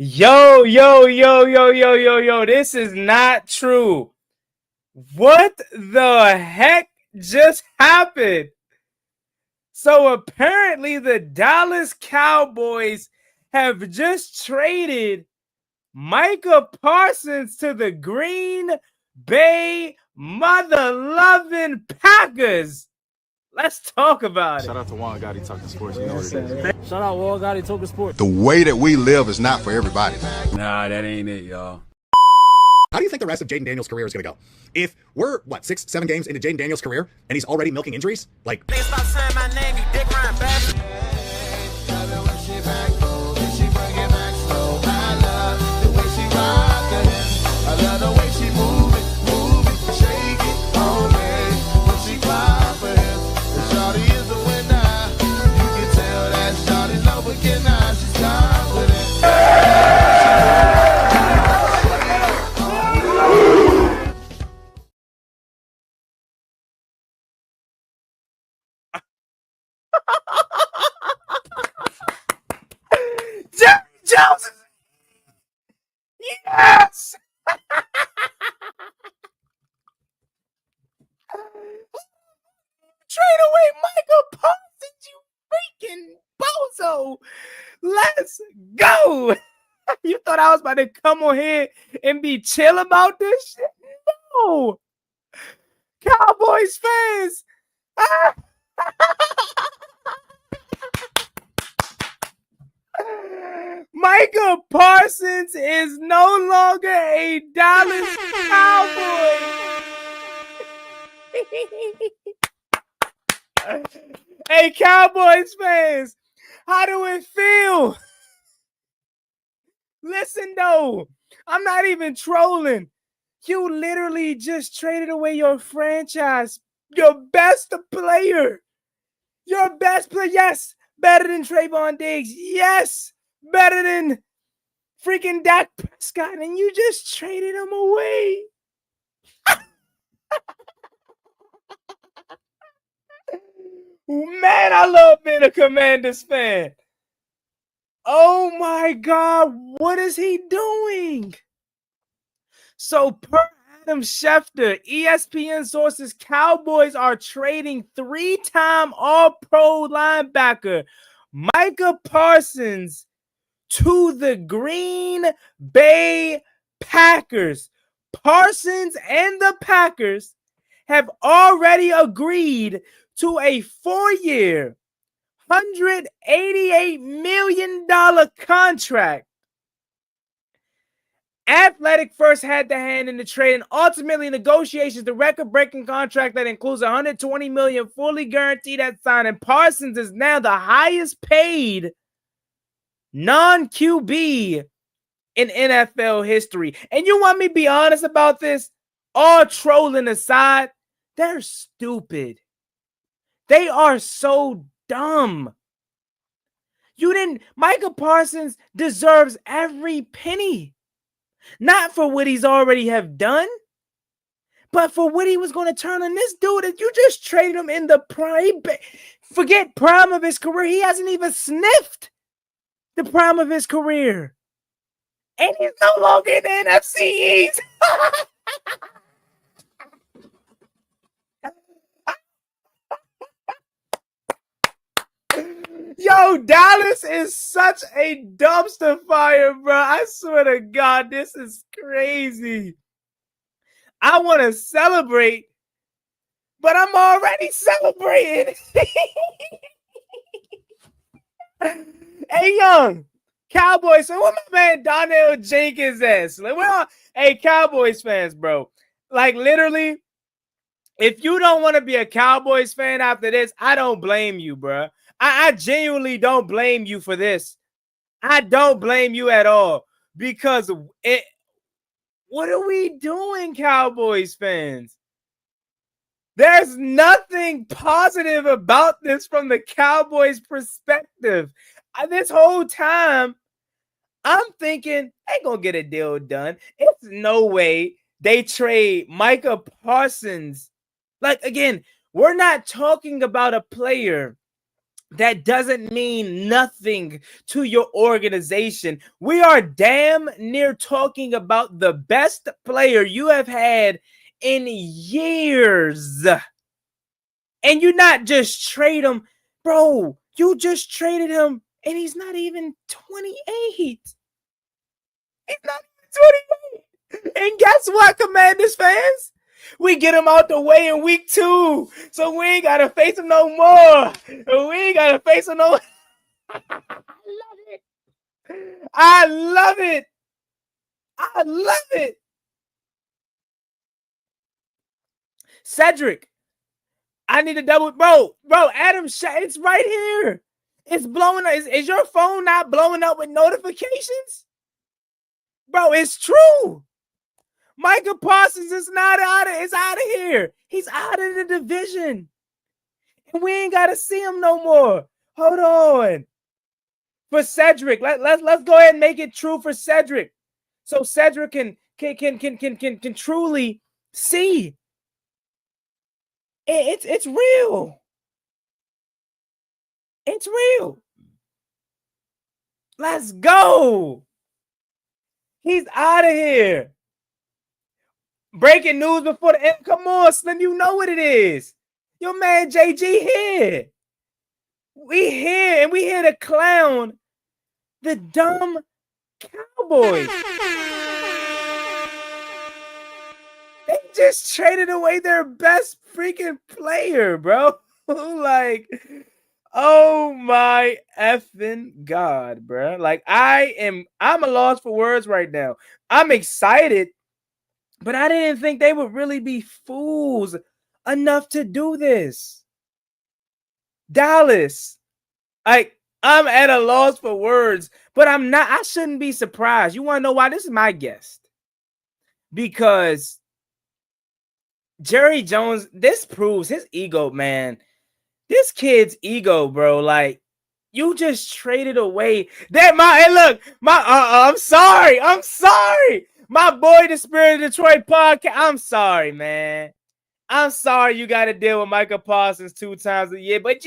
Yo. This is not true. What the heck just happened? So apparently the Dallas Cowboys have just traded Micah Parsons to the Green Bay mother-loving Packers. Let's talk about it. Shout out to Juan Gotti Talking Sports. You know what it is. Shout out Juan Gotti Talking Sports. The way that we live is not for everybody. Nah, that ain't it, y'all. How do you think the rest of Jayden Daniels' career is going to go? If we're, 6, 7 games into Jayden Daniels' career, and he's already milking injuries? Like... Jones. Yes. Trade away Micah Parsons, you freaking bozo. Let's go. You thought I was about to come on here and be chill about this shit? No. Cowboys fans. Micah Parsons is no longer a Dallas Cowboy. Hey, Cowboys fans, how do it feel? Listen, though, I'm not even trolling. You literally just traded away your franchise, your best player. Your best player, yes, better than Trayvon Diggs. Yes, better than freaking Dak Prescott. And you just traded him away. Man, I love being a Commanders fan. Oh, my God. What is he doing? So, per Adam Schefter, ESPN sources, Cowboys are trading 3-time All-Pro linebacker Micah Parsons to the Green Bay Packers. Parsons and the Packers have already agreed to a 4-year, $188 million contract. Athletic first had the hand in the trade and ultimately negotiations the record-breaking contract that includes $120 million fully guaranteed at signing. Parsons is now the highest paid non-QB in NFL history. And you want me to be honest about this? All trolling aside, they're stupid. They are so dumb. Micah Parsons deserves every penny. Not for what he's already have done, but for what he was going to turn on this dude. If you just traded him in the prime, forget prime of his career. He hasn't even sniffed the prime of his career. And he's no longer in the NFC East. Yo, Dallas is such a dumpster fire, bro. I swear to God, this is crazy. I want to celebrate, but I'm already celebrating. Hey, young Cowboys, so what my man Donnell Jenkins ass? Like, hey, Cowboys fans, bro. Like, literally, if you don't want to be a Cowboys fan after this, I don't blame you, bro. I genuinely don't blame you for this. I don't blame you at all because what are we doing, Cowboys fans? There's nothing positive about this from the Cowboys' perspective. This whole time, I'm thinking they gonna get a deal done. It's no way they trade Micah Parsons. Like, again, we're not talking about a player that doesn't mean nothing to your organization. We are damn near talking about the best player you have had in years. And you not just trade him, bro. You just traded him, and he's not even 28. He's not even 28. And guess what, Commanders fans? We get him out the way in week 2, so we ain't gotta face him no more. We ain't gotta face him no. I love it. I love it. I love it. Cedric, I need a double, bro. Adam, it's right here. It's blowing up. Is your phone not blowing up with notifications? Bro, it's true. Micah Parsons is not out of. It's out of here. He's out of the division, and we ain't gotta see him no more. Hold on. For Cedric, let's go ahead and make it true for Cedric, so Cedric can truly see. It's real. It's real. Let's go. He's out of here. Breaking news before the end. Come on, Slim. You know what it is. Your man JG here. We here, and we here to clown the dumb Cowboys. They just traded away their best freaking player, bro. Like, oh my effing God, bro. Like, I'm a loss for words right now. I'm excited, but I didn't think they would really be fools enough to do this. Dallas, like, I'm at a loss for words, but I'm not. I shouldn't be surprised. You want to know why? This is my guess. Because Jerry Jones, this proves his ego, man. This kid's ego, bro. Like, you just traded away that I'm sorry. My boy, the Spirit of Detroit podcast. I'm sorry, man. I'm sorry you got to deal with Micah Parsons 2 times a year, but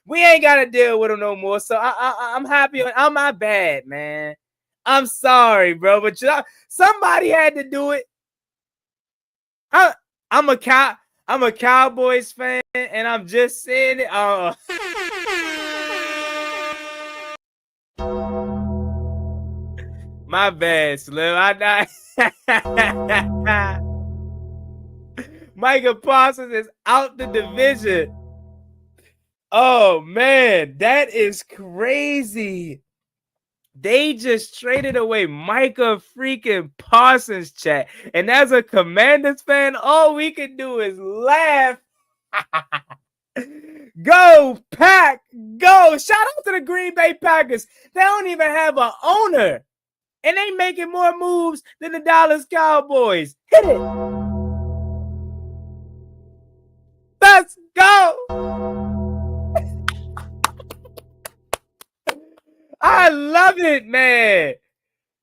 we ain't got to deal with him no more. So I'm happy. I'm my bad, man. I'm sorry, bro, but somebody had to do it. I'm a Cowboys fan, and I'm just saying it. My bad, Slim. Micah Parsons is out the division. Oh man, that is crazy. They just traded away Micah freaking Parsons, chat. And as a Commanders fan, all we can do is laugh. Go, Pack, go. Shout out to the Green Bay Packers. They don't even have an owner. And they making more moves than the Dallas Cowboys. Hit it. Let's go. I love it, man.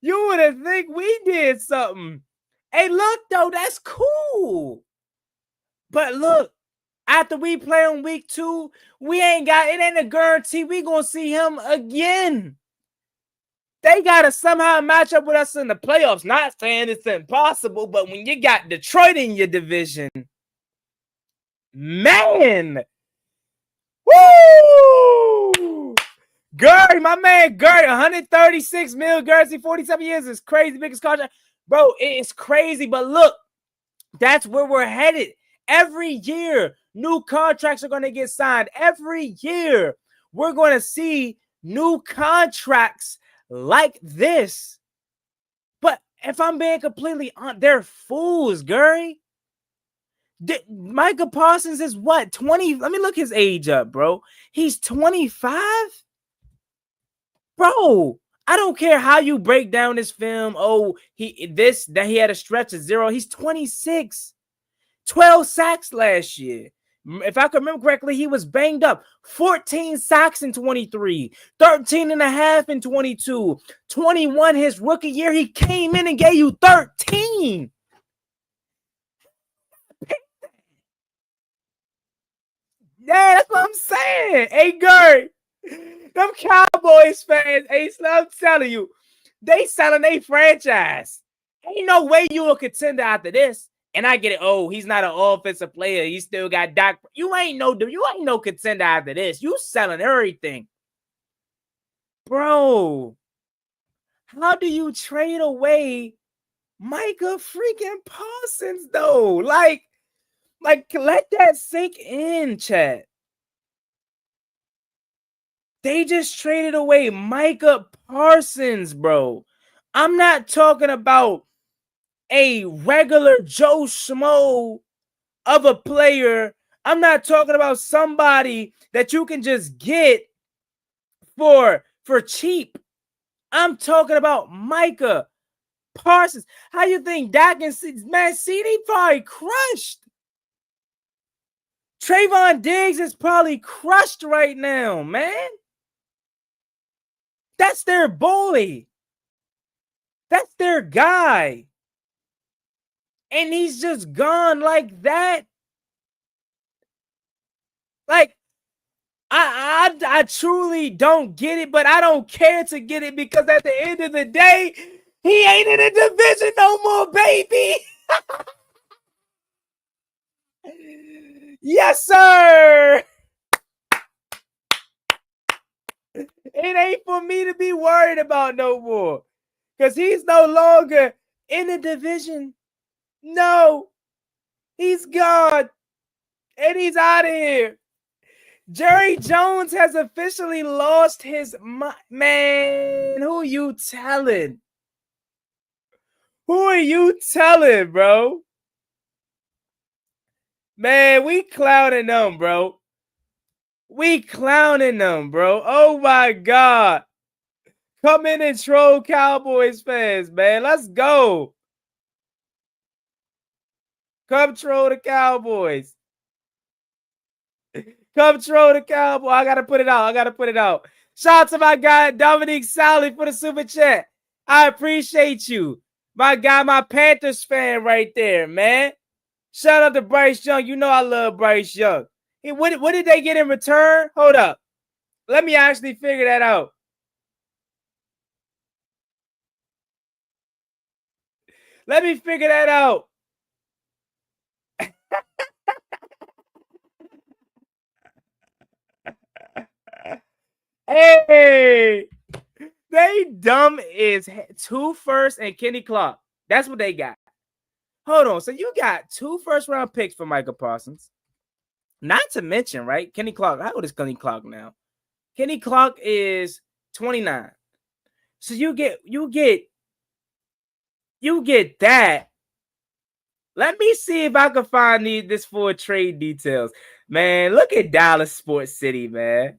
You would think we did something. Hey, look, though, that's cool. But look, after we play on week 2, it ain't a guarantee we gonna see him again. They gotta somehow match up with us in the playoffs. Not saying it's impossible, but when you got Detroit in your division, man, woo! Gurry, my man Gurry, 136 mil, Gurry, 47 years is crazy, biggest contract. Bro, it's crazy, but look, that's where we're headed. Every year, new contracts are going to get signed. Every year, we're going to see new contracts like this. But if I'm being completely honest, they're fools, Gurry. Micah Parsons is what, 20? Let me look his age up, bro. He's 25? Bro, I don't care how you break down this film. Oh, he had a stretch of 0. He's 26. 12 sacks last year. If I can remember correctly, he was banged up. 14 sacks in 23, 13 and a half in 22, 21 his rookie year. He came in and gave you 13. Yeah, that's what I'm saying. Hey, Gert, Them Cowboys fans, Ace, I'm telling you, they selling their franchise. Ain't no way you a contender after this. And I get it. Oh, he's not an offensive player. He still got Dak. You ain't no contender after this. You selling everything. Bro, how do you trade away Micah freaking Parsons, though? Like, let that sink in, chat. They just traded away Micah Parsons, bro. I'm not talking about a regular Joe Schmo of a player. I'm not talking about somebody that you can just get for cheap. I'm talking about Micah Parsons. How you think Dak and CD probably crushed? Trayvon Diggs is probably crushed right now, man. That's their boy. That's their guy. And he's just gone like that. Like, I truly don't get it, but I don't care to get it because at the end of the day, he ain't in the division no more, baby. Yes, sir. It ain't for me to be worried about no more because he's no longer in the division. No, he's gone and he's out of here. Jerry Jones has officially lost his mind. Man, who are you telling? Who are you telling, bro? Man, we clowning them, bro. We clowning them, bro. Oh, my God. Come in and troll Cowboys fans, man. Let's go. Come troll the Cowboys. Come troll the Cowboys. I got to put it out. Shout out to my guy, Dominique Sally, for the super chat. I appreciate you. My guy, my Panthers fan right there, man. Shout out to Bryce Young. You know I love Bryce Young. Hey, what did they get in return? Hold up. Let me actually figure that out. Let me figure that out. Hey, they dumb is 2 firsts and Kenny Clark. That's what they got. Hold on. So you got 2 first-round picks for Micah Parsons. Not to mention, right? Kenny Clark. How old is Kenny Clark now? Kenny Clark is 29. So you get that. Let me see if I can find this for trade details. Man, look at Dallas Sports City, man.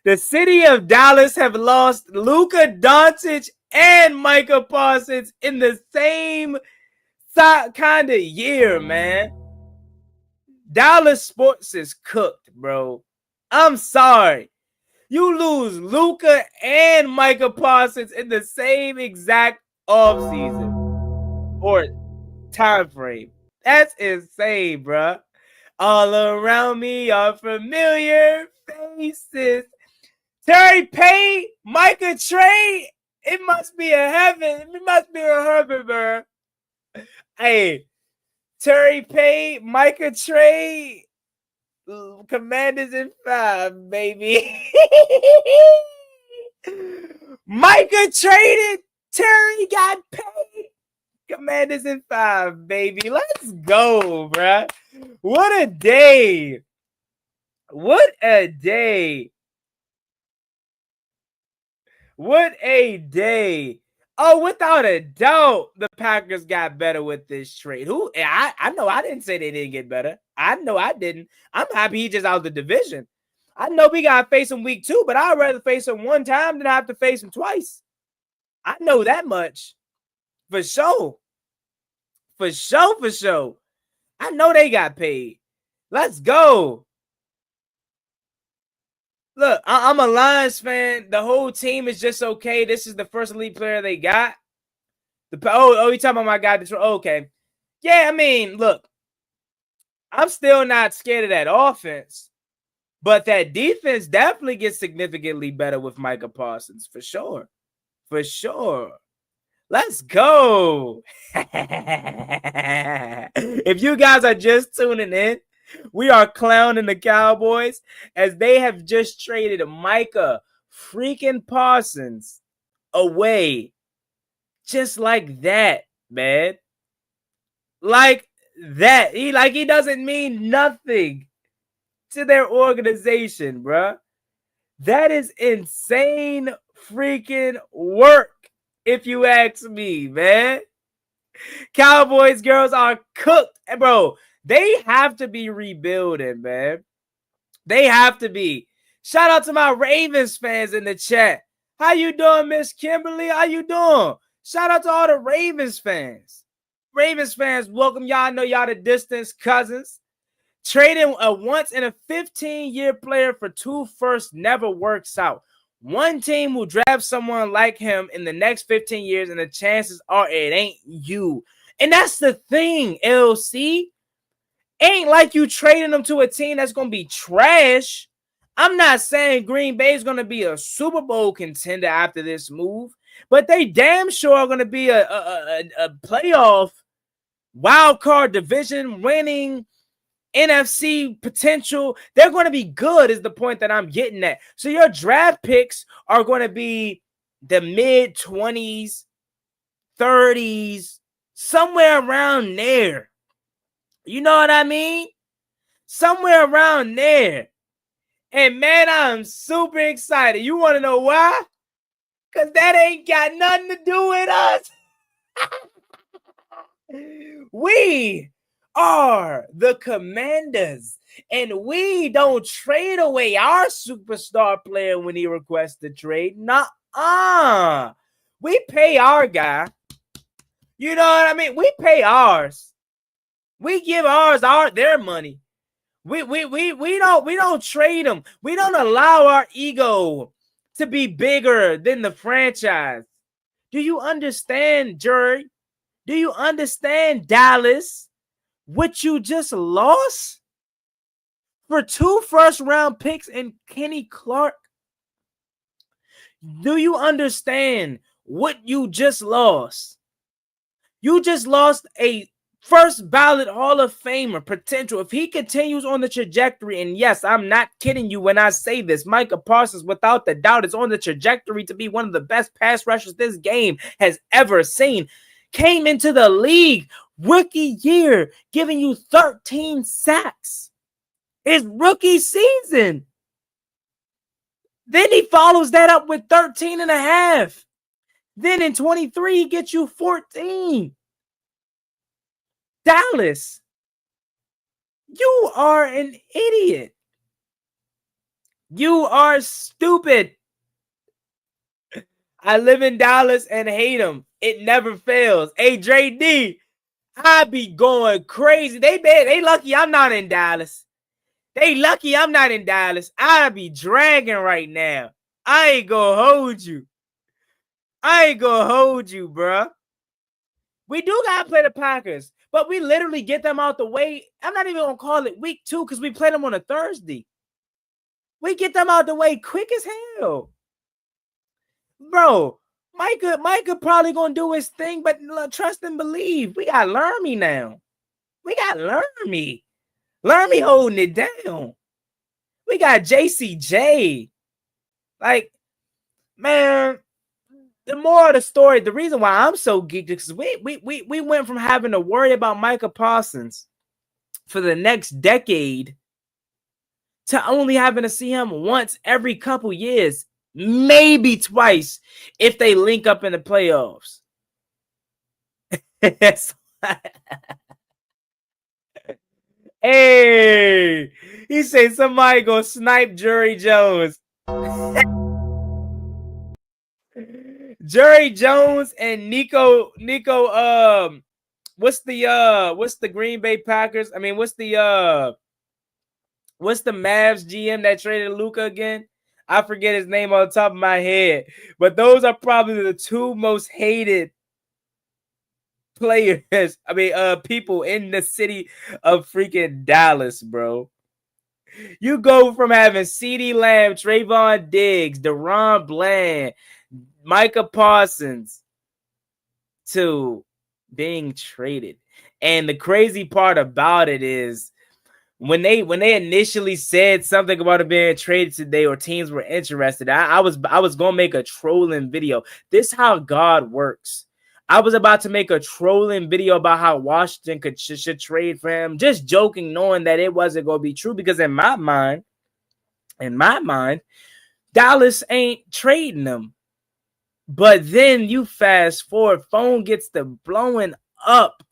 The city of Dallas have lost Luka Doncic and Micah Parsons in the same kind of year, man. Dallas Sports is cooked, bro. I'm sorry. You lose Luka and Micah Parsons in the same exact offseason or time frame. That's insane, bro. All around me are familiar faces. Terry Payne, Micah Trey. It must be a heaven. It must be a heaven, bro. Hey, Terry Payne, Micah Trey. Commanders in 5, baby. Micah traded. Terry got paid. Commanders in 5, baby. Let's go, bruh. What a day. What a day. What a day. Oh, without a doubt, the Packers got better with this trade. I know I didn't say they didn't get better. I know I didn't. I'm happy he just out of the division. I know we got to face him week 2, but I'd rather face him one time than have to face him twice. I know that much. For sure. For sure. I know they got paid. Let's go. Look, I'm a Lions fan. The whole team is just okay. This is the first elite player they got. You talking about my guy? Okay. Yeah, I mean, look, I'm still not scared of that offense. But that defense definitely gets significantly better with Micah Parsons, for sure. For sure. Let's go. If you guys are just tuning in, we are clowning the Cowboys as they have just traded Micah freaking Parsons away. Just like that, man. Like that. He doesn't mean nothing to their organization, bruh. That is insane freaking work, if you ask me, man. Cowboys girls are cooked, bro. They have to be rebuilding, man. They have to be. Shout out to my Ravens fans in the chat. How you doing, Miss Kimberly? How you doing? Shout out to all the Ravens fans. Ravens fans, welcome y'all. I know y'all the distance cousins. Trading a once in a 15-year player for 2 firsts never works out. One team will draft someone like him in the next 15 years, and the chances are it ain't you. And that's the thing, LC. Ain't like you trading them to a team that's going to be trash. I'm not saying Green Bay is going to be a Super Bowl contender after this move, but they damn sure are going to be a playoff wild card division winning NFC potential. They're going to be good is the point that I'm getting at. So your draft picks are going to be the mid-20s, 30s, somewhere around there. You know what I mean? Somewhere around there. And man, I'm super excited. You want to know why? Because that ain't got nothing to do with us. We are the Commanders, and we don't trade away our superstar player when he requests the trade. Nuh-uh. We pay our guy. You know what I mean? We pay ours. We give ours their money. We don't trade them. We don't allow our ego to be bigger than the franchise. Do you understand, Jerry? Do you understand, Dallas? What you just lost for 2 first-round picks and Kenny Clark? Do you understand what you just lost? You just lost a first ballot Hall of Famer potential. If he continues on the trajectory, and yes, I'm not kidding you when I say this, Micah Parsons, without the doubt, is on the trajectory to be one of the best pass rushers this game has ever seen. Came into the league rookie year, giving you 13 sacks. His rookie season. Then he follows that up with 13 and a half. Then in 23, he gets you 14. Dallas, you are an idiot. You are stupid. I live in Dallas and hate him. It never fails. Hey, JD, I be going crazy. They lucky I'm not in Dallas. They lucky I'm not in Dallas. I be dragging right now. I ain't gonna hold you. Bruh. We do gotta play the Packers, but we literally get them out the way. I'm not even gonna call it week 2 because we play them on a Thursday. We get them out the way quick as hell. Bro, Micah probably gonna do his thing, but trust and believe. We got Lermy now. We got Lermy. Lermy holding it down. We got JCJ. Like, man, the more of the story, the reason why I'm so geeked is we went from having to worry about Micah Parsons for the next decade to only having to see him once every couple years, maybe twice if they link up in the playoffs. Hey, he said somebody gonna snipe Jerry Jones. Jerry Jones and Nico, what's the Green Bay Packers? I mean, what's the Mavs GM that traded Luka again? I forget his name on the top of my head, but those are probably the 2 most hated players. I mean, people in the city of freaking Dallas, bro. You go from having CeeDee Lamb, Trayvon Diggs, Deron Bland, Micah Parsons to being traded. And the crazy part about it is when they initially said something about it being traded today or teams were interested, I was gonna make a trolling video. This is how God works. I was about to make a trolling video about how Washington should trade for him, just joking, knowing that it wasn't gonna be true, because in my mind, Dallas ain't trading them. But then you fast forward, phone gets to blowing up.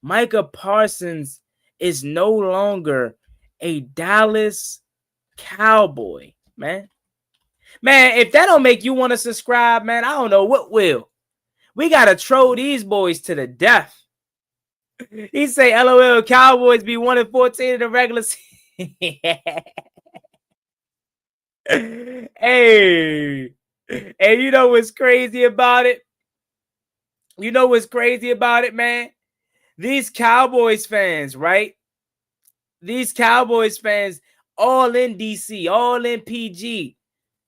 Micah Parsons is no longer a Dallas Cowboy, man. Man, if that don't make you want to subscribe, man, I don't know what will. We got to troll these boys to the death. He say, LOL, Cowboys be 1-14 in the regular season. Hey. And you know what's crazy about it? Man? These Cowboys fans, right? These Cowboys fans all in DC, all in PG.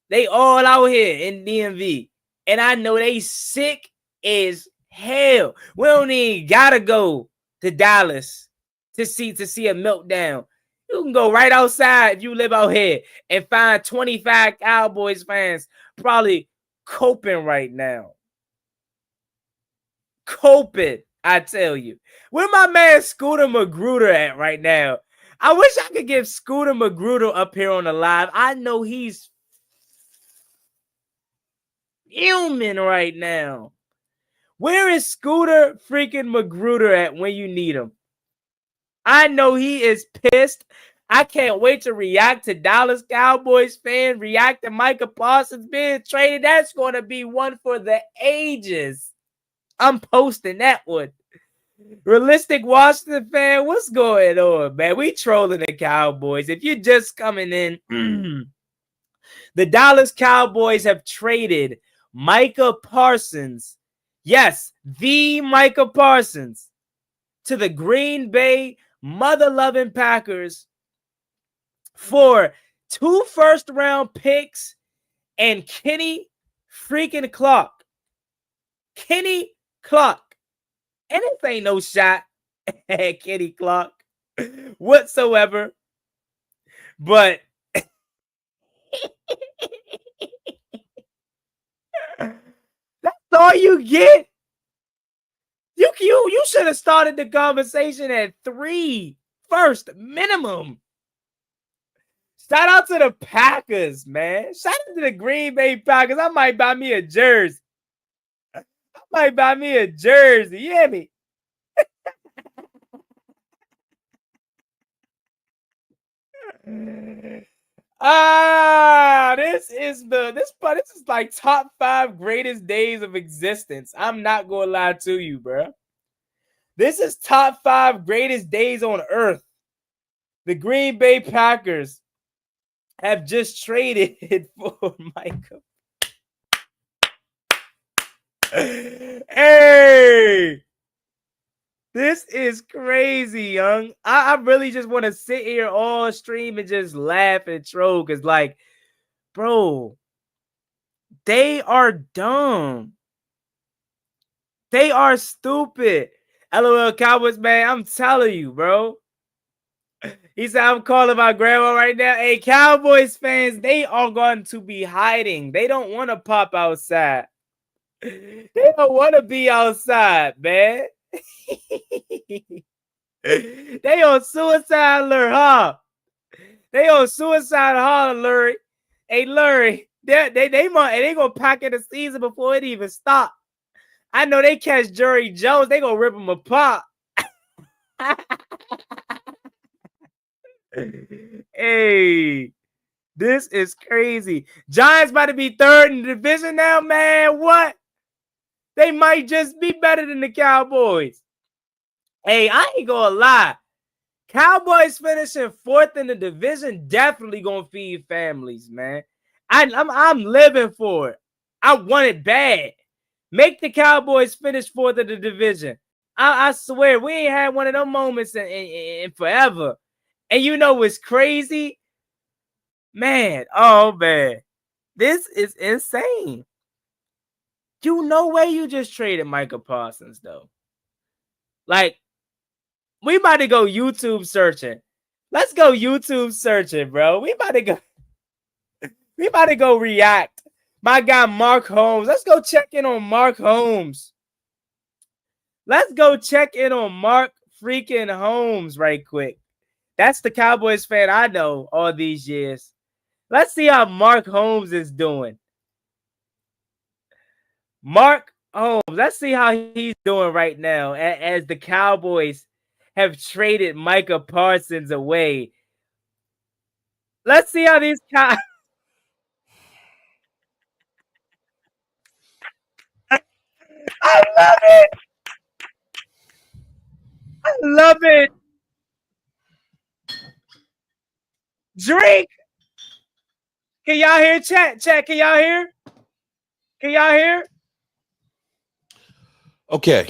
They all out here in DMV. And I know they sick as hell. We don't even gotta go to Dallas to see a meltdown. You can go right outside if you live out here and find 25 Cowboys fans probably coping right now. Coping, I tell you. Where my man Scooter Magruder at right now? I wish I could get Scooter Magruder up here on the live. I know he's fuming right now. Where is Scooter freaking Magruder at when you need him? I know he is pissed. I can't wait to react to Dallas Cowboys fans, react to Micah Parsons being traded. That's going to be one for the ages. I'm posting that one. Realistic Washington fan, what's going on, man? We trolling the Cowboys. If you're just coming in, the Dallas Cowboys have traded Micah Parsons. Yes, the Micah Parsons to the Green Bay mother-loving Packers for 2 first-round picks and Kenny freaking Clark. Kenny Clark. And this ain't no shot at Kenny Clark whatsoever. But that's all you get. You should have started the conversation at 3 first minimum. Shout out to the Packers, man. Shout out to the Green Bay Packers. I might buy me a jersey. You hear me? This is like top 5 greatest days of existence. I'm not gonna lie to you, bro. This is top 5 greatest days on earth. The Green Bay Packers have just traded for Micah. Hey, this is crazy, young. I really just want to sit here all stream and just laugh and troll, because, like, bro, they are dumb. They are stupid. LOL Cowboys, man, I'm telling you, bro. He said, I'm calling my grandma right now. Hey, Cowboys fans, they are going to be hiding. They don't want to pop outside. They don't want to be outside, man. They on suicide alert, huh? They on suicide alert. Hey, Lurie, they gonna pack in the season before it even stop. I know they catch Jerry Jones. They gonna rip him apart. Hey, this is crazy. Giants about to be 3rd in the division now, man. What? They might just be better than the Cowboys. Hey, I ain't gonna lie. Cowboys finishing 4th in the division definitely gonna feed families, man. I'm living for it. I want it bad. Make the Cowboys finish 4th in the division. I swear, we ain't had one of them moments in forever. And you know what's crazy? Man, oh man. This is insane. You know way you just traded Micah Parsons, though. Like, we about to go YouTube searching. Let's go YouTube searching, bro. We about to go react. My guy Mark Holmes. Let's go check in on Mark Holmes. Let's go check in on Mark freaking Holmes right quick. That's the Cowboys fan I know all these years. Let's see how Mark Holmes is doing. Mark Holmes. Let's see how he's doing right now as the Cowboys have traded Micah Parsons away. Let's see how these guys. I love it. I love it. Drink. Can y'all hear chat? Chat, can y'all hear? Can y'all hear? Okay.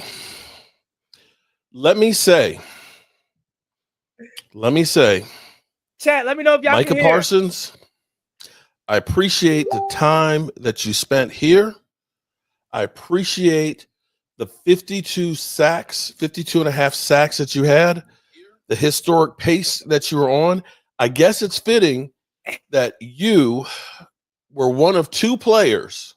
Let me say. Chat, let me know if y'all Micah can hear. Parsons, I appreciate the time that you spent here. I appreciate the 52 and a half sacks that you had, the historic pace that you were on. I guess it's fitting that you were one of two players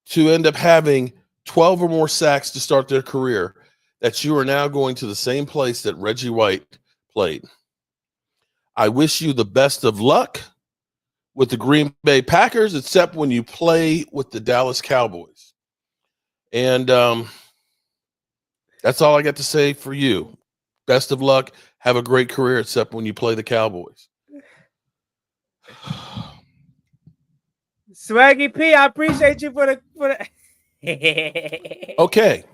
to end up having 12 or more sacks to start their career, that you are now going to the same place that Reggie White played. I wish you the best of luck with the Green Bay Packers, except when you play with the Dallas Cowboys. And that's all I got to say for you. Best of luck. Have a great career, except when you play the Cowboys. Swaggy P, I appreciate you for the Okay.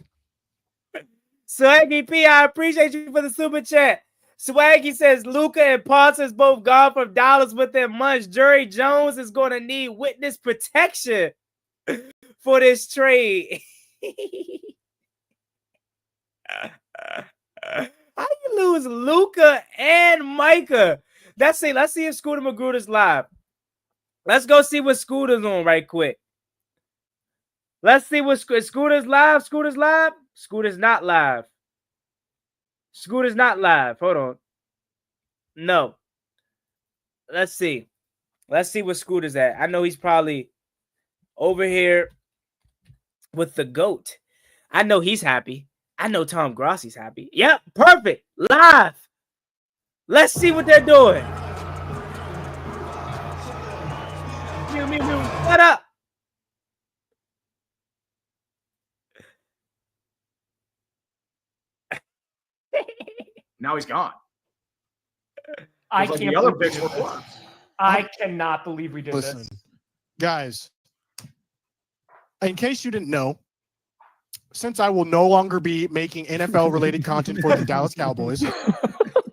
Swaggy P, I appreciate you for the super chat. Swaggy says Luka and Parsons both gone from Dallas within months. Jerry Jones is going to need witness protection for this trade. How you lose Luka and Micah? Let's see if Scooter Magruder's live. Let's go see what Scooter's on right quick. Let's see what Scooter's live. Scooter's live. Scooter's not live. Scooter's not live. Hold on. No. Let's see. Let's see what Scooter's at. I know he's probably over here with the GOAT. I know he's happy. I know Tom Grossi's happy. Yep, perfect. Live. Let's see what they're doing. What up? Now he's gone. I Like can't. the other believe picks we were did this. I cannot believe we did Listen, this. guys, in case you didn't know, since I will no longer be making NFL-related content for the Dallas Cowboys,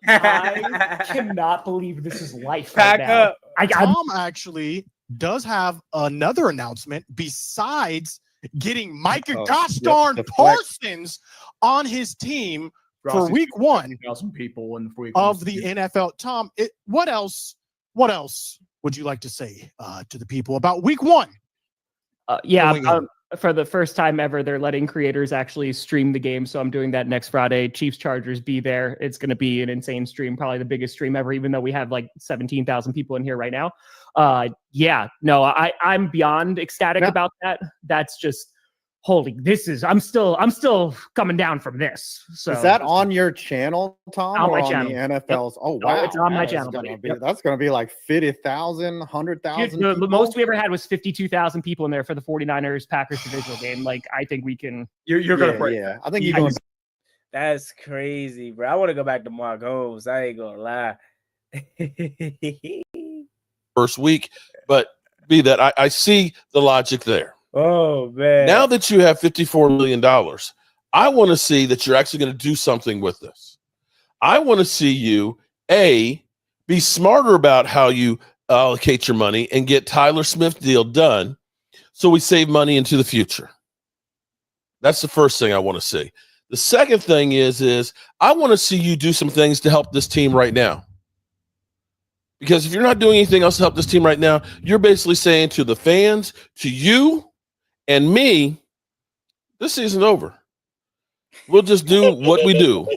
I cannot believe this is life Pack right now. up. Tom actually does have another announcement besides getting Micah gosh darn Parsons on his team for week 1 1,000 people in week of the NFL. Tom, what else would you like to say to the people about week 1? For the first time ever, they're letting creators actually stream the game. So I'm doing that next Friday. Chiefs Chargers, be there. It's going to be an insane stream, probably the biggest stream ever, even though we have like 17,000 people in here right now. I'm beyond ecstatic about that. That's just holy. I'm still coming down from this. So is that on your channel, Tom? On my or channel. On the NFL's? Yep. Oh wow, It's on my channel. That's gonna be like 50,000, 100,000. The most we ever had was 52,000 people in there for the 49ers Packers divisional game. Like, I think we can. You're gonna break. Yeah, I think you're going. That's crazy, bro. I want to go back to Mark Holmes. I ain't gonna lie. First week, but be that I see the logic there. Oh man! Now that you have $54 million, I want to see that you're actually going to do something with this. I want to see you be smarter about how you allocate your money and get Tyler Smith deal done, so we save money into the future. That's the first thing I want to see. The second thing is I want to see you do some things to help this team right now. Because if you're not doing anything else to help this team right now, you're basically saying to the fans, to you and me, this season's over. We'll just do what we do.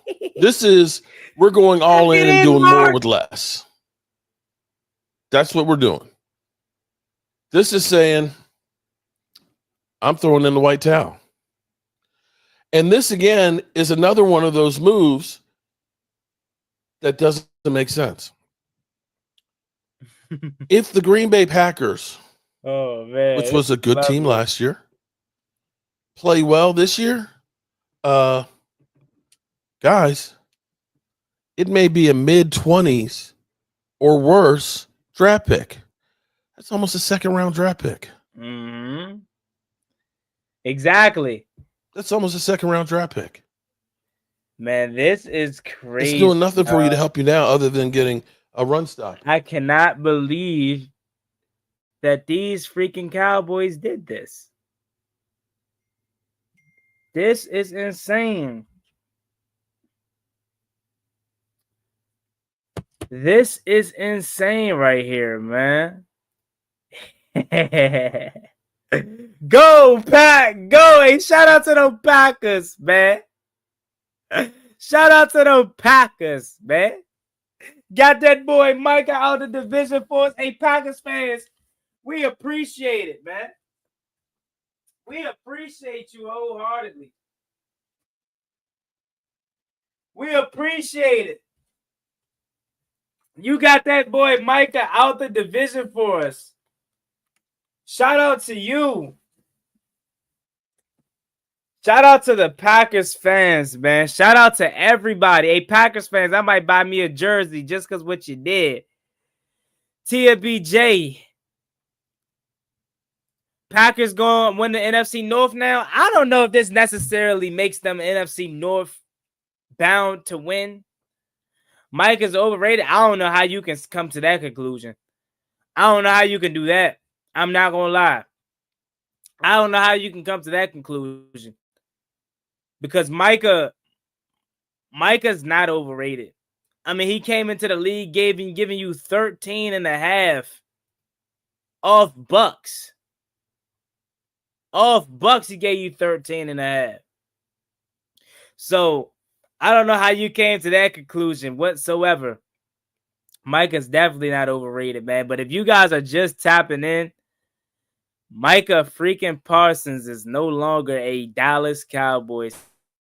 We're going all in and doing more with less. That's what we're doing. This is saying, I'm throwing in the white towel. And this, again, is another one of those moves that doesn't make sense. If the Green Bay Packers, which was a good team last year, play well this year, guys, it may be a mid-20s or worse draft pick. That's almost a second-round draft pick. Mm-hmm. Exactly. That's almost a second-round draft pick. Man, this is crazy. It's doing nothing for you to help you now other than getting a run stock. I cannot believe that these freaking Cowboys did this. This is insane. This is insane right here, man. Go, Pack! Go! Hey, shout out to the Packers, man. Shout out to the Packers, man. Got that boy Micah out the division for us. Hey, Packers fans, we appreciate it, man. We appreciate you wholeheartedly. We appreciate it. You got that boy Micah out the division for us. Shout out to you. Shout out to the Packers fans, man. Shout out to everybody. Hey, Packers fans, I might buy me a jersey just because what you did. Tia BJ. Packers going to win the NFC North now. I don't know if this necessarily makes them NFC North bound to win. Mike is overrated. I don't know how you can come to that conclusion. I don't know how you can do that. I'm not going to lie. I don't know how you can come to that conclusion. Because Micah's not overrated. I mean, he came into the league giving you 13 and a half off Bucks. Off Bucks, he gave you 13 and a half. So, I don't know how you came to that conclusion whatsoever. Micah's definitely not overrated, man. But if you guys are just tapping in, Micah freaking Parsons is no longer a Dallas Cowboys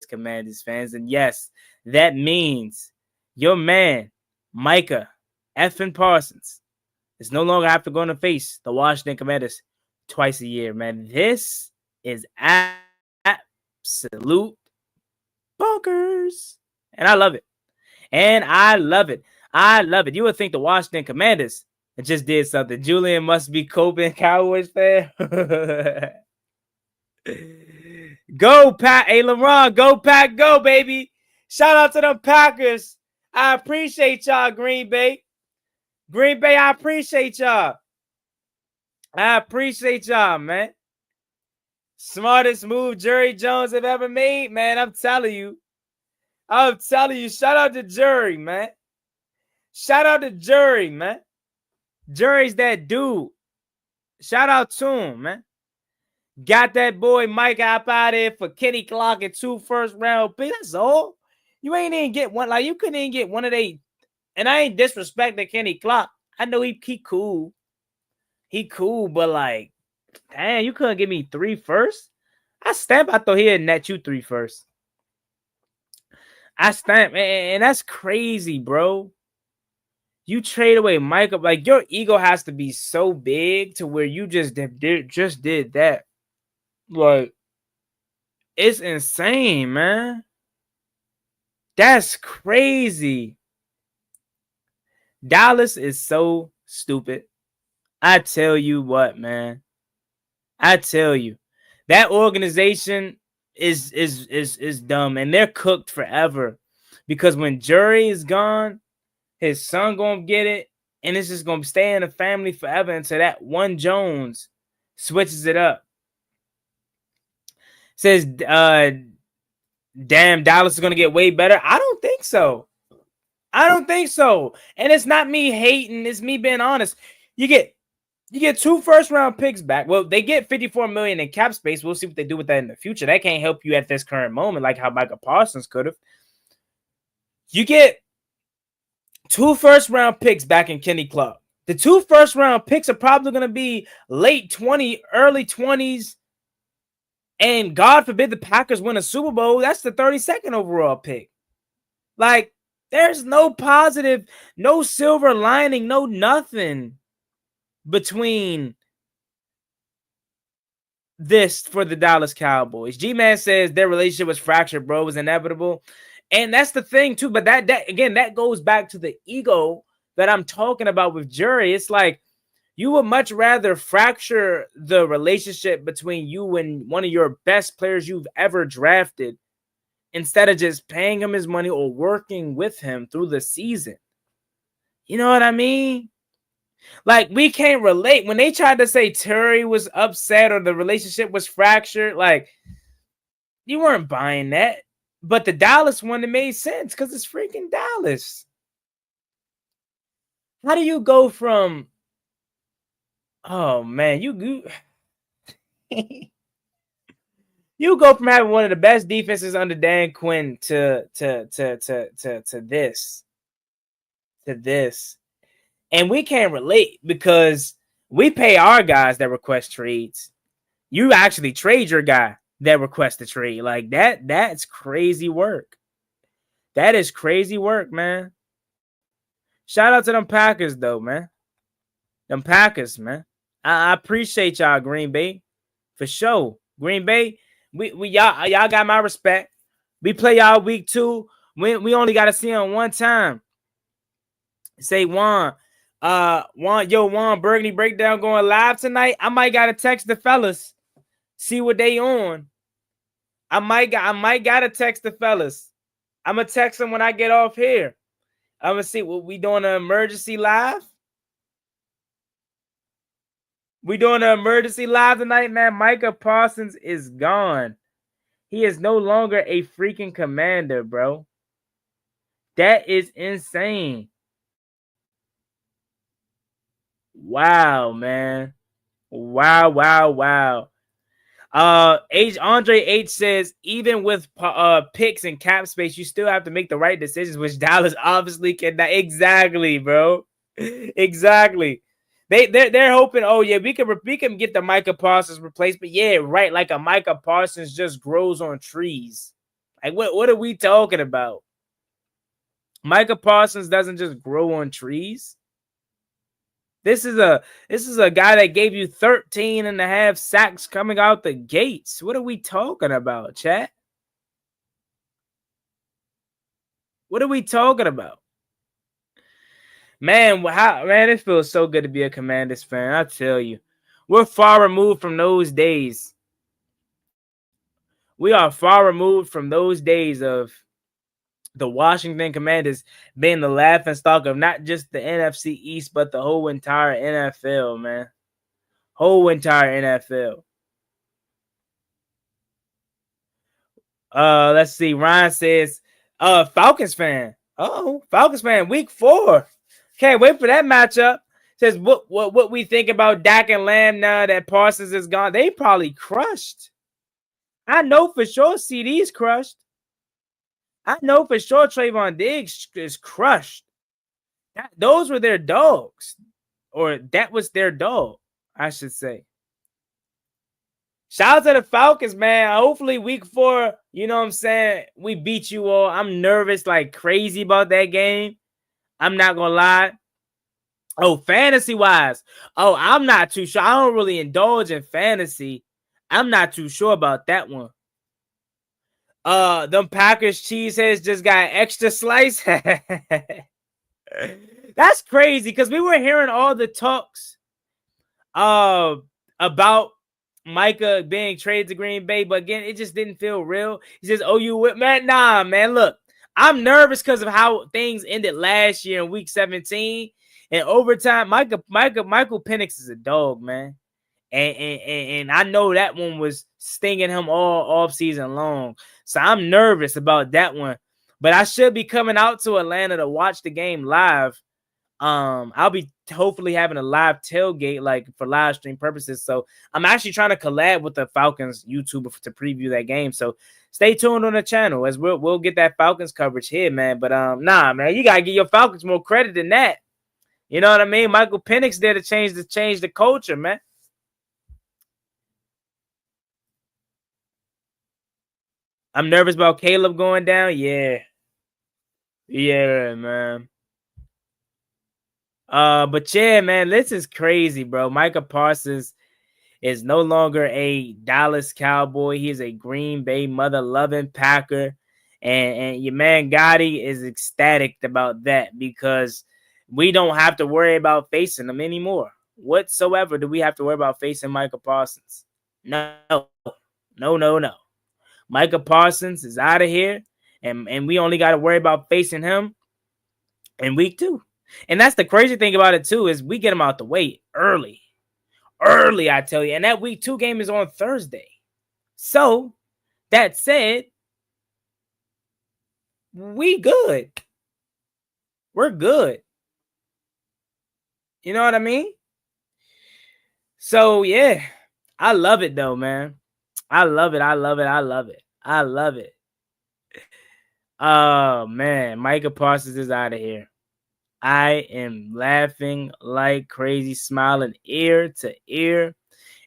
Commanders fans. And yes, that means your man, Micah effing Parsons, is no longer have to go to face the Washington Commanders twice a year, man. This is absolute bonkers. And I love it. And I love it. I love it. You would think the Washington Commanders just did something. Julian must be coping, Cowboys fan. Go, Pack. Hey, LeBron, go, Pack, go, baby. Shout out to them Packers. I appreciate y'all, Green Bay. Green Bay, I appreciate y'all. I appreciate y'all, man. Smartest move Jerry Jones have ever made, man. I'm telling you. Shout out to Jerry, man. Shout out to Jerry, man. Jerry's that dude. Shout out to him, man. Got that boy Mike up out there for Kenny Clark and 2 first-round picks. That's all. You ain't even get one. Like, you couldn't even get one of they. And I ain't disrespecting Kenny Clark. I know he cool. He cool, but like, damn, you couldn't give me 3 firsts? I thought he'd net you 3 firsts. And that's crazy, bro. You trade away Micah, like your ego has to be so big to where you just did that. Like, it's insane, man. That's crazy. Dallas is so stupid. I tell you what, man. I tell you, that organization is dumb, and they're cooked forever. Because when Jerry is gone, his son gonna get it, and it's just gonna stay in the family forever until that one Jones switches it up. Says damn, Dallas is going to get way better. I don't think so. And it's not me hating. It's me being honest. You get 2 first-round picks back. Well, they get $54 million in cap space. We'll see what they do with that in the future. That can't help you at this current moment, like how Micah Parsons could have. You get 2 first-round picks back in Kenny Clark. The 2 first-round picks are probably going to be late 20s, early 20s. And God forbid the Packers win a Super Bowl. That's the 32nd overall pick. Like, there's no positive, no silver lining, no nothing between this for the Dallas Cowboys. G-Man says their relationship was fractured, bro. It was inevitable. And that's the thing, too. But that again, that goes back to the ego that I'm talking about with Jury. It's like you would much rather fracture the relationship between you and one of your best players you've ever drafted instead of just paying him his money or working with him through the season. You know what I mean? Like, we can't relate. When they tried to say Terry was upset or the relationship was fractured, like, you weren't buying that. But the Dallas one, it made sense because it's freaking Dallas. How do you go from, oh, man, you you go from having one of the best defenses under Dan Quinn to this. And we can't relate because we pay our guys that request trades. You actually trade your guy that requests a trade. Like that's crazy work. That is crazy work, man. Shout out to them Packers, though, man. Them Packers, man. I appreciate y'all, Green Bay. For sure. Green Bay, we y'all got my respect. We play y'all week 2. We only got to see them one time. Say Juan, Burgundy Breakdown going live tonight. I might gotta text the fellas, see what they on. I might gotta text the fellas. I'm gonna text them when I get off here. I'm gonna see what we doing an emergency live. We doing an emergency live tonight, man. Micah Parsons is gone. He is no longer a freaking Commander, bro. That is insane. Wow, man. Wow. Andre H says, even with picks and cap space, you still have to make the right decisions, which Dallas obviously cannot. Exactly, bro. Exactly. They're hoping, oh yeah, we can get the Micah Parsons replacement. Yeah, right. Like a Micah Parsons just grows on trees. Like what are we talking about? Micah Parsons doesn't just grow on trees. This is a guy that gave you 13.5 sacks coming out the gates. What are we talking about, chat? What are we talking about? Man, it feels so good to be a Commanders fan. I tell you, we're far removed from those days. We are far removed from those days of the Washington Commanders being the laughingstock of not just the NFC East, but the whole entire NFL, man. Whole entire NFL. Let's see. Ryan says, Falcons fan. Falcons fan, week 4. Can't wait for that matchup. Says, what we think about Dak and Lamb now that Parsons is gone? They probably crushed. I know for sure CD's crushed. I know for sure Trayvon Diggs is crushed. Those were their dogs. Or that was their dog, I should say. Shout out to the Falcons, man. Hopefully week 4, you know what I'm saying, we beat you all. I'm nervous like crazy about that game. I'm not going to lie. Oh, fantasy-wise. Oh, I'm not too sure. I don't really indulge in fantasy. I'm not too sure about that one. Them Packers cheeseheads just got extra slice. That's crazy because we were hearing all the talks about Micah being traded to Green Bay, but again, it just didn't feel real. He says, "Oh, you with man? Nah, man. Look, I'm nervous because of how things ended last year in Week 17 and overtime. Michael Penix is a dog, man, And I know that one was stinging him all off season long. So I'm nervous about that one. But I should be coming out to Atlanta to watch the game live. I'll be hopefully having a live tailgate, like for live stream purposes. So I'm actually trying to collab with the Falcons YouTuber to preview that game. So stay tuned on the channel as we'll get that Falcons coverage here, man. But nah, man, you gotta give your Falcons more credit than that. You know what I mean? Michael Penix there to change the culture, man. I'm nervous about Caleb going down. Yeah, man. But yeah, man, this is crazy, bro. Micah Parsons is no longer a Dallas Cowboy. He is a Green Bay mother-loving Packer. And your man Gotti is ecstatic about that because we don't have to worry about facing him anymore. Whatsoever do we have to worry about facing Micah Parsons? No. Micah Parsons is out of here, and we only got to worry about facing him in week 2. And that's the crazy thing about it, too, is we get him out the way early. Early, I tell you. And that week 2 game is on Thursday. So, that said, we good. We're good. You know what I mean? So, yeah. I love it, though, man. I love it. Oh, man. Micah Parsons is out of here. I am laughing like crazy, smiling ear to ear.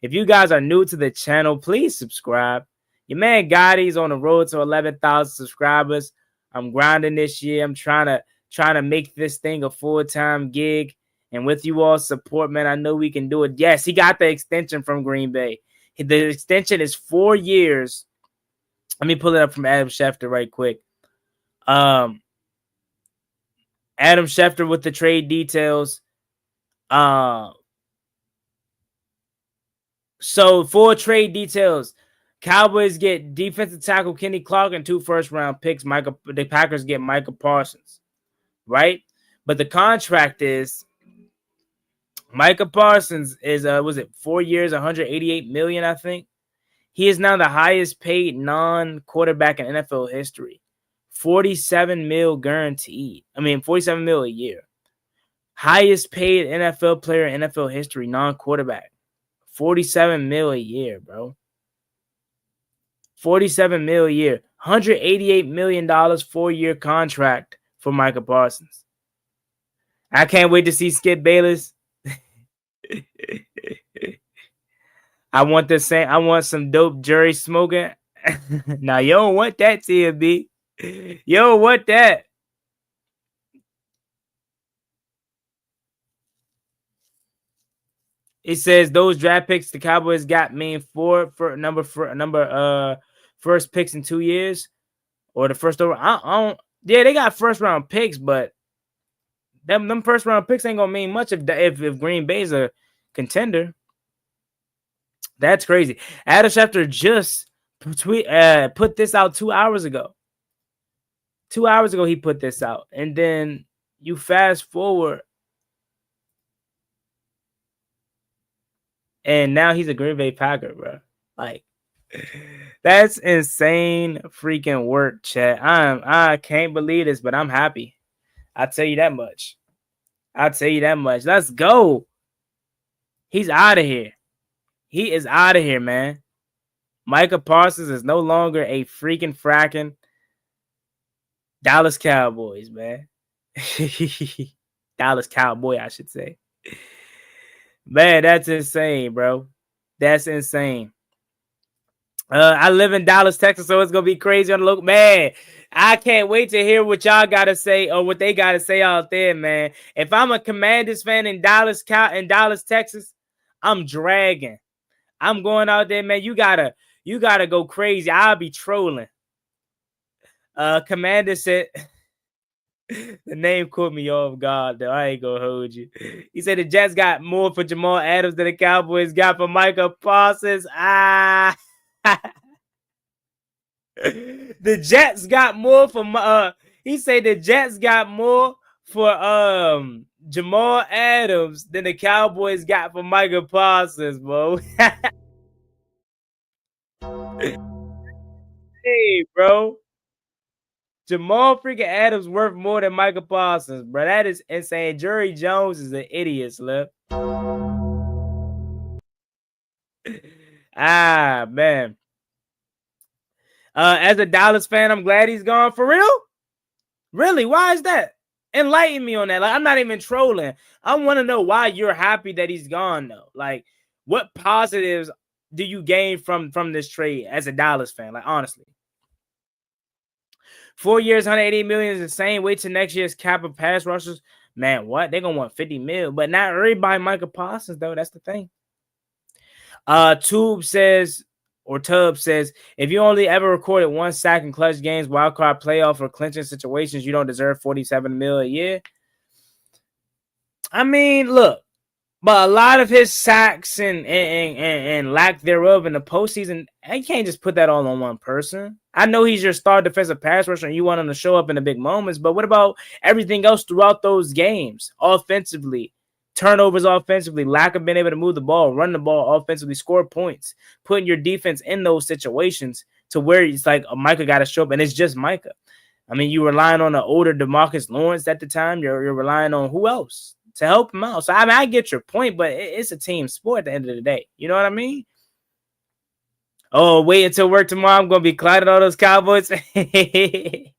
If you guys are new to the channel, please subscribe. Your man Gotti's on the road to 11,000 subscribers. I'm grinding this year. I'm trying to make this thing a full-time gig. And with you all support, man, I know we can do it. Yes, he got the extension from Green Bay. The extension is 4 years. Let me pull it up from Adam Schefter right quick. Adam Schefter with the trade details. So for trade details, Cowboys get defensive tackle Kenny Clark and 2 first-round picks. The Packers get Micah Parsons, right? But the contract is Micah Parsons is 4 years, $188 million, I think. He is now the highest paid non-quarterback in NFL history. $47 million guaranteed. $47 million a year. Highest paid NFL player in NFL history, non-quarterback. $47 million a year, bro. $47 million a year. $188 million 4-year contract for Micah Parsons. I can't wait to see Skip Bayless. I want some dope jury smoking. Now, you don't want that, TMB. You don't want that. It says those draft picks the Cowboys got mean for first picks in 2 years, or the first over. I don't. Yeah, they got first round picks, but them first round picks ain't gonna mean much if Green Bay's a contender. That's crazy. Adam Schefter just put this out 2 hours ago. 2 hours ago, he put this out. And then you fast forward, and now he's a Green Bay Packer, bro. Like, that's insane freaking work, chat. I can't believe this, but I'm happy. I'll tell you that much. Let's go. He's out of here. He is out of here, man. Micah Parsons is no longer a freaking fracking Dallas Cowboys, man. Dallas Cowboy, I should say. Man, that's insane, bro. That's insane. I live in Dallas, Texas, so it's gonna be crazy on the local. Man, I can't wait to hear what y'all gotta say or what they gotta say out there, man. If I'm a Commanders fan in Dallas, Texas, I'm dragging. I'm going out there, man. You gotta go crazy. I'll be trolling. Commander said the name caught me off guard, though. I ain't gonna hold you. He said the Jets got more for Jamal Adams than the Cowboys got for Micah Parsons. The Jets got more for he said the Jets got more for Jamal Adams than the Cowboys got for Micah Parsons, bro. Hey, bro. Jamal freaking Adams worth more than Micah Parsons, bro. That is insane. Jerry Jones is an idiot, Slip. Ah, man. As a Dallas fan, I'm glad he's gone. For real? Really? Why is that? Enlighten me on that. Like, I'm not even trolling. I want to know why you're happy that he's gone, though. Like, what positives do you gain from this trade as a Dallas fan? Like, honestly. 4 years, 180 million is insane. Wait till next year's cap of pass rushers. Man, what? They're going to want 50 mil. But not everybody Micah Parsons, though. That's the thing. Tubb says, if you only ever recorded one sack in clutch games, wildcard playoff, or clinching situations, you don't deserve 47 mil a year. I mean, look, but a lot of his sacks and lack thereof in the postseason, I can't just put that all on one person. I know he's your star defensive pass rusher and you want him to show up in the big moments, but what about everything else throughout those games? Offensively, turnovers offensively, lack of being able to move the ball, run the ball offensively, score points, putting your defense in those situations to where it's like Micah got to show up, and it's just Micah. I mean, you're relying on an older DeMarcus Lawrence at the time. You're relying on who else to help him out. So, I mean, I get your point, but it's a team sport at the end of the day. You know what I mean? Oh, wait until work tomorrow. I'm going to be clouded all those Cowboys. He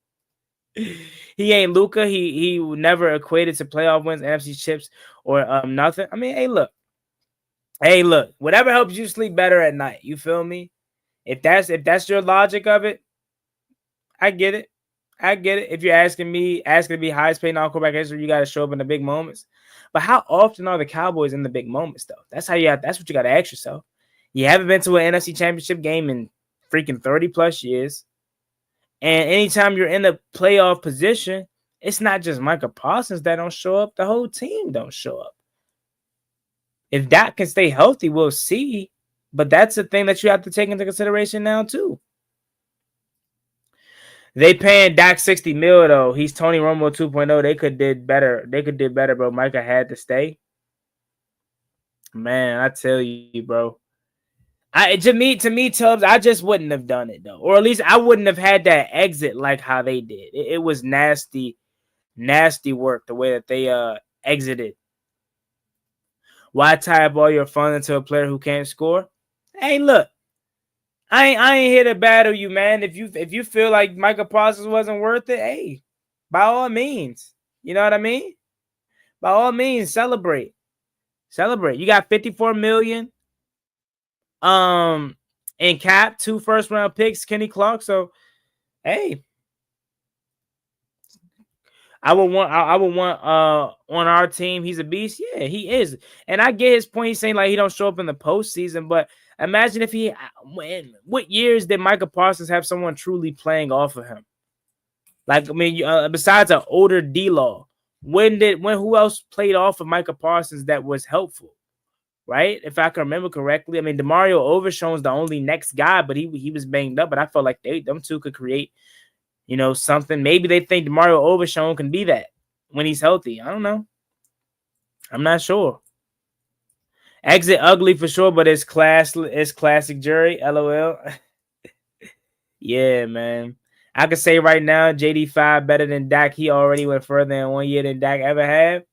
ain't Luka. He never equated to playoff wins, NFC chips, or nothing. I mean, hey, look. Whatever helps you sleep better at night. You feel me? If that's your logic of it, I get it. If you're asking to be highest paid non-quarterback history, you got to show up in the big moments. But how often are the Cowboys in the big moments, though? That's what you got to ask yourself. You haven't been to an NFC championship game in freaking 30 plus years. And anytime you're in a playoff position, it's not just Micah Parsons that don't show up. The whole team don't show up. If Dak can stay healthy, we'll see. But that's the thing that you have to take into consideration now, too. They paying Dak 60 mil, though. He's Tony Romo 2.0. They could did better. Bro. Micah had to stay. Man, I tell you, bro. To me, Tubbs, I just wouldn't have done it, though. Or at least I wouldn't have had that exit like how they did. It was nasty work the way that they exited. Why tie up all your fun into a player who can't score? Hey, look. I ain't here to battle you, man. If you feel like Micah Parsons wasn't worth it, hey, by all means. You know what I mean? By all means, celebrate. You got 54 million. In cap, 2 first-round picks, Kenny Clark. So, hey, I would want on our team. He's a beast. Yeah, he is. And I get his point. He's saying like he don't show up in the postseason, but imagine if what years did Micah Parsons have someone truly playing off of him? Like, I mean, besides an older D-Law, who else played off of Micah Parsons that was helpful? Right? If I can remember correctly. I mean, DeMario Overshown's the only next guy, but he was banged up. But I felt like them two could create, something. Maybe they think DeMario Overshown can be that when he's healthy. I don't know. I'm not sure. Exit ugly for sure, but it's classic jury. LOL. Yeah, man. I could say right now, JD5 better than Dak. He already went further in 1 year than Dak ever had.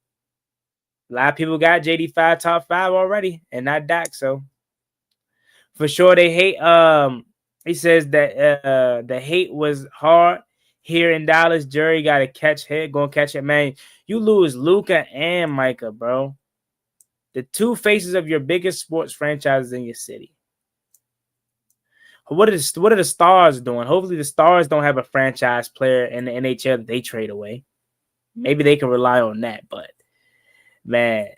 A lot of people got JD5 top 5 already and not Dak. So for sure they hate. He says that the hate was hard here in Dallas. Jerry got to catch hit. Going to catch it, man. You lose Luka and Micah, bro. The two faces of your biggest sports franchises in your city. What are the Stars doing? Hopefully the Stars don't have a franchise player in the NHL that they trade away. Maybe they can rely on that, but man,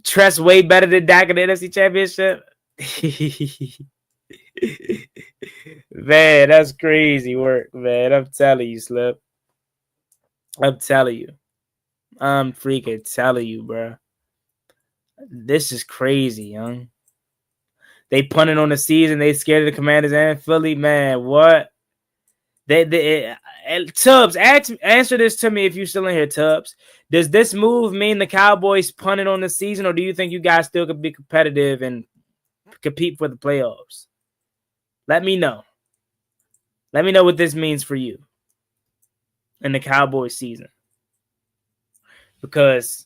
Tress way better than Dak in the NFC Championship. Man, that's crazy work, man. I'm telling you, Slip. I'm telling you. I'm freaking telling you, bro. This is crazy, young. They punted on the season. They scared of the Commanders and Philly. Man, what? Tubbs, answer this to me if you're still in here, Tubbs. Does this move mean the Cowboys punted on the season, or do you think you guys still could be competitive and compete for the playoffs? Let me know. Let me know what this means for you in the Cowboys season. Because,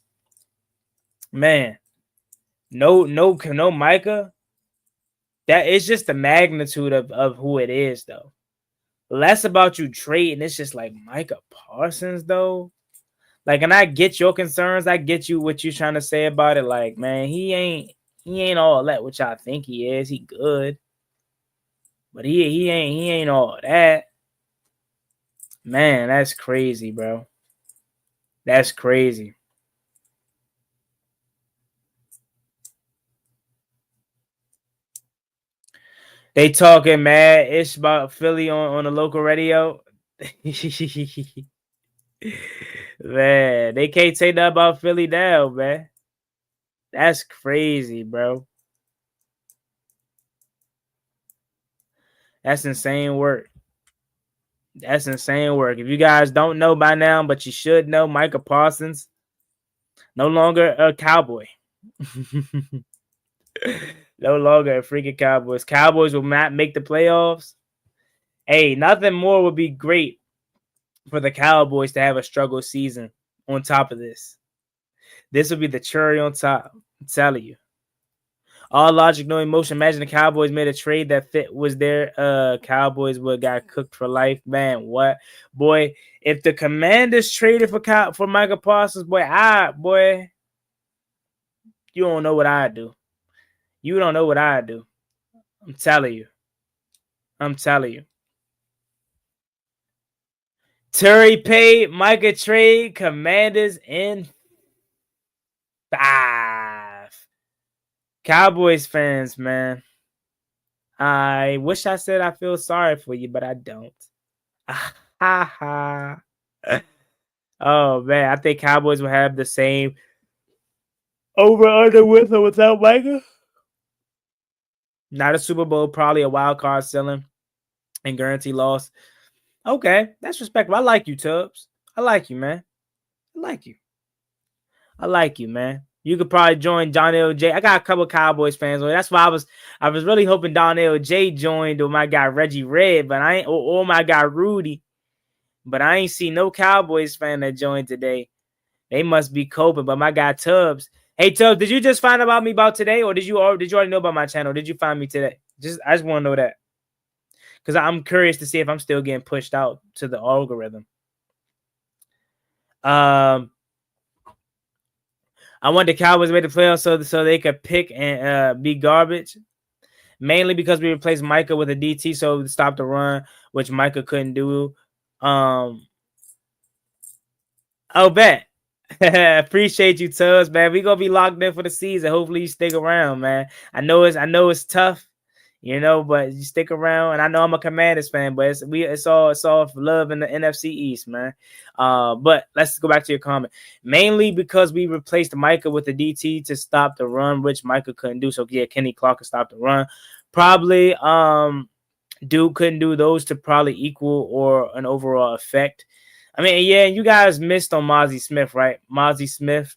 man, no Micah. That is just the magnitude of who it is, though. Less about you trading. It's just like Micah Parsons, though. Like, and I get your concerns. I get you what you're trying to say about it. Like, man, he ain't all that which I think he is. He good. But he ain't all that. Man, that's crazy, bro. That's crazy. They talking mad ish about Philly on the local radio. Man, they can't say that about Philly now, man. That's crazy, bro. That's insane work. That's insane work. If you guys don't know by now, but you should know, Micah Parsons no longer a Cowboy. No longer a freaking Cowboys. Cowboys will not make the playoffs. Hey, nothing more would be great for the Cowboys to have a struggle season on top of this. This would be the cherry on top. I'm telling you. All logic, no emotion. Imagine the Cowboys made a trade that fit was there. Cowboys would got cooked for life. Man, what? Boy, if the Commanders traded for Micah Parsons, boy, you don't know what I do. You don't know what I do. I'm telling you. I'm telling you. Terry paid Micah trade Commanders in 5. Cowboys fans, man. I wish I said I feel sorry for you, but I don't. Oh, man. I think Cowboys will have the same over-under with or without Micah. Not a Super Bowl, probably a wild card ceiling and guarantee loss. Okay, that's respectable. I like you, Tubbs. I like you, man. I like you, man. You could probably join Donnell J. I got a couple of Cowboys fans on. That's why I was really hoping Donnell J joined, or my guy Reggie Red, but I ain't, or my guy Rudy. But I ain't see no Cowboys fan that joined today. They must be coping. But my guy Tubbs. Hey Tubbs, did you just find about me about today, or did you already know about my channel? Did you find me today? I just want to know that. Because I'm curious to see if I'm still getting pushed out to the algorithm. I want the Cowboys to make the playoffs so they could pick and be garbage. Mainly because we replaced Micah with a DT, so we stopped the run, which Micah couldn't do. Oh, bet. Appreciate you, Tubbs, man. We gonna be locked in for the season. Hopefully you stick around, man. I know it's tough. But you stick around, and I know I'm a Commanders fan, but it's all for love in the NFC East, man. But let's go back to your comment. Mainly because we replaced Micah with the DT to stop the run, which Micah couldn't do. So yeah, Kenny Clark could stop the run. Probably Duke couldn't do those to probably equal or an overall effect. I mean, yeah, you guys missed on Mozzie Smith, right? Mozzie Smith,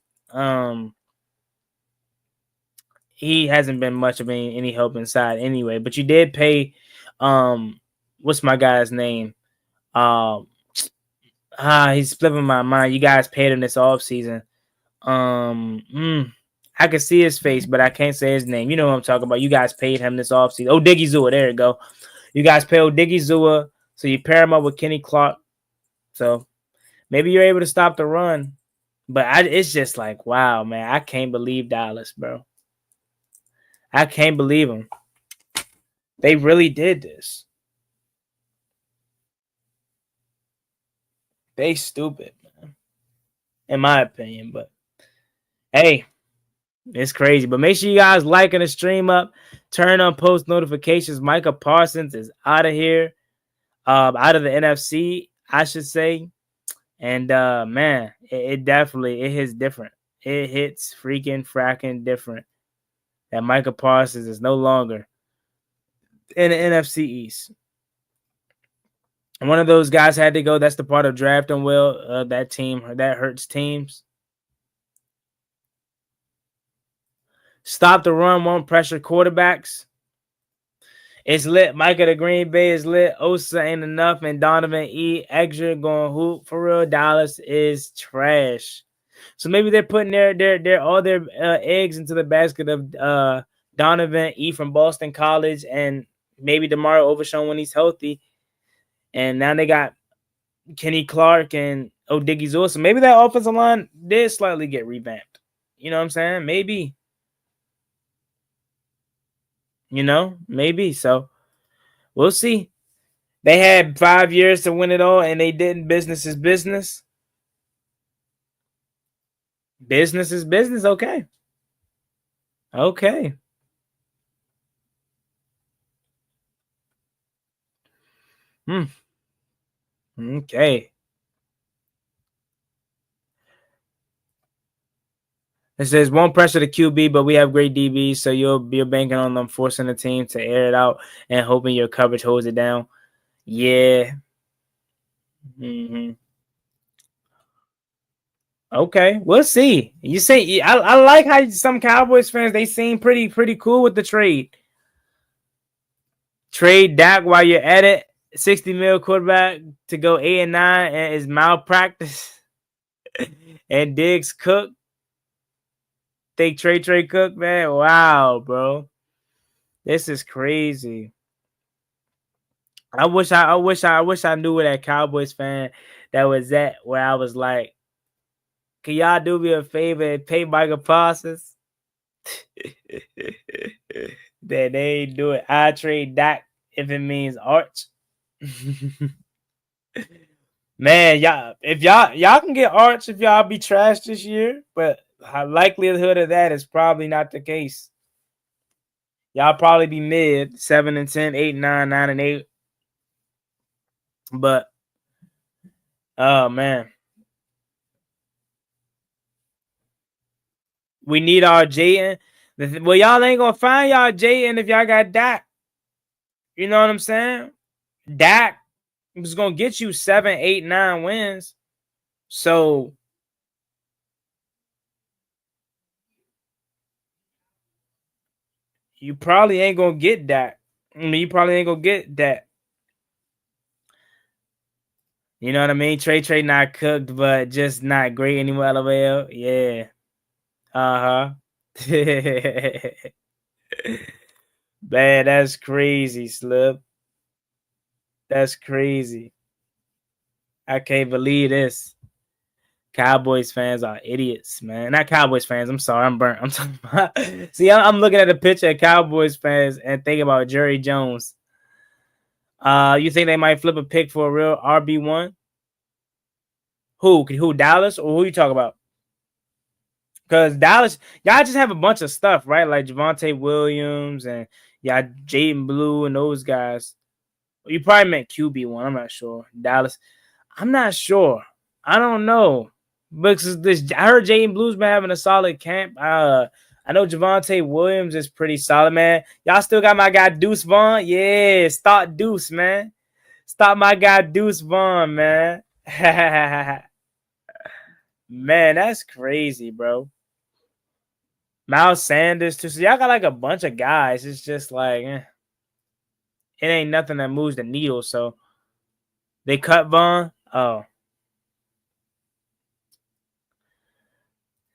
he hasn't been much of any help inside anyway. But you did pay, what's my guy's name? He's flipping my mind. You guys paid him this offseason. I can see his face, but I can't say his name. You know what I'm talking about. You guys paid him this offseason. Oh, Diggy Zua. There you go. You guys paid Diggy Zua, so you pair him up with Kenny Clark. So maybe you're able to stop the run. But it's just like, wow, man. I can't believe Dallas, bro. I can't believe them. They really did this. They stupid, man. In my opinion. But, hey, it's crazy. But make sure you guys liking the stream up. Turn on post notifications. Micah Parsons is out of here. Out of the NFC, I should say. And, man, it definitely, it hits different. It hits freaking fracking different. That Micah Parsons is no longer in the NFC East. One of those guys had to go. That's the part of drafting well. That team that hurts teams. Stop the run, won't pressure quarterbacks. It's lit. Micah the Green Bay is lit. Osa ain't enough, and Donovan E. Extra going hoop for real. Dallas is trash. So maybe they're putting their all their eggs into the basket of Donovan E. from Boston College, and maybe DeMar Overshown when he's healthy. And now they got Kenny Clark and Odigizua. So maybe that offensive line did slightly get revamped. You know what I'm saying? Maybe. You know, maybe. So we'll see. They had 5 years to win it all, and they didn't. Business is business. Business is business. Okay. Okay. Okay. It says won't pressure the QB, but we have great DBs, so you're banking on them forcing the team to air it out and hoping your coverage holds it down. Yeah. Okay, we'll see. You say I like how some Cowboys fans, they seem pretty cool with the trade. Trade Dak while you're at it. 60 mil quarterback to go 8-9 and is malpractice. And Diggs Cook. They trade Cook, man. Wow, bro. This is crazy. I wish I knew that Cowboys fan that was at where I was like, can y'all do me a favor and pay Micah Parsons? That they ain't do it. I trade Dak if it means Arch. Man, y'all, if y'all can get Arch if y'all be trash this year, but the likelihood of that is probably not the case. Y'all probably be mid 7-10, 8-9, 9-8. But oh man. We need our JAYDEN. Well, y'all ain't gonna find y'all JAYDEN if y'all got Dak. You know what I'm saying? Dak was gonna get you 7, 8, 9 wins. So you probably ain't gonna get Dak. I mean, you probably ain't gonna get that. You know what I mean? Trey not cooked, but just not great anymore. LOL. Yeah. Uh-huh. Man, that's crazy, Slip. That's crazy. I can't believe this. Cowboys fans are idiots, man. Not Cowboys fans. I'm sorry. I'm burnt. I'm talking about. See, I'm looking at a picture of Cowboys fans and thinking about Jerry Jones. You think they might flip a pick for a real RB1? Who? Dallas? Or who you talking about? Because Dallas, y'all just have a bunch of stuff, right? Like Javonte Williams and Jaden Blue and those guys. You probably meant QB1. I'm not sure. Dallas. I'm not sure. I don't know. Because I heard Jaden Blue's been having a solid camp. I know Javonte Williams is pretty solid, man. Y'all still got my guy Deuce Vaughn? Yeah, start Deuce, man. Stop my guy Deuce Vaughn, man. Man, that's crazy, bro. Miles Sanders, too. So y'all got like a bunch of guys. It's just like, it ain't nothing that moves the needle. So they cut Vaughn. Oh.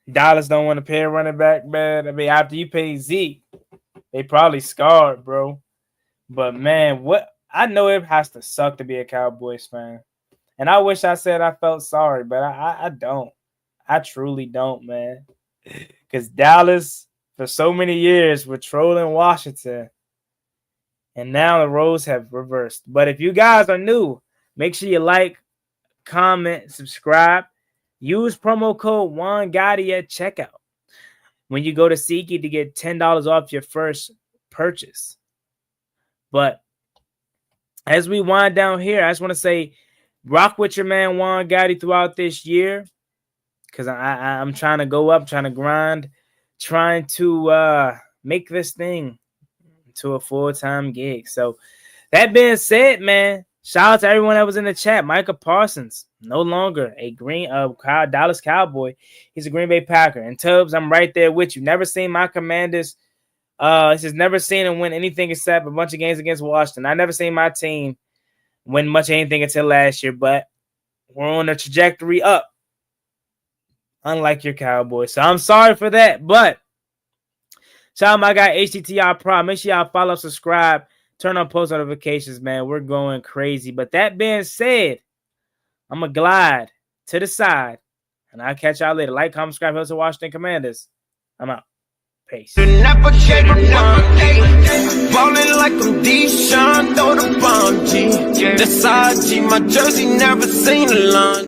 Dallas don't want to pay a running back, man. I mean, after you pay Zeke, they probably scarred, bro. But, man, I know it has to suck to be a Cowboys fan. And I wish I said I felt sorry, but I don't. I truly don't, man. Because Dallas, for so many years, were trolling Washington. And now the roles have reversed. But if you guys are new, make sure you like, comment, subscribe. Use promo code JAYDEN at checkout when you go to SeatGeek to get $10 off your first purchase. But as we wind down here, I just want to say, rock with your man Juan Gotti throughout this year, because I'm trying to go up, trying to grind, trying to make this thing to a full-time gig. So that being said, man, Shout out to everyone that was in the chat. Micah Parsons, no longer a Dallas Cowboy. He's a Green Bay Packer. And Tubbs, I'm right there with you. Never seen my Commanders. He says never seen them win anything except a bunch of games against Washington. I never seen my team win much of anything until last year, but we're on a trajectory up. Unlike your Cowboys. So I'm sorry for that. But shout out my guy HTTR Pro. Make sure y'all follow, subscribe. Turn on post notifications, man. We're going crazy. But that being said, I'm going to glide to the side. And I'll catch y'all later. Like, comment, subscribe. Help to Washington Commanders. I'm out. Peace. Ballin' like I'm D-Sean, throw the bomb, G. That's IG, my jersey never seen a line.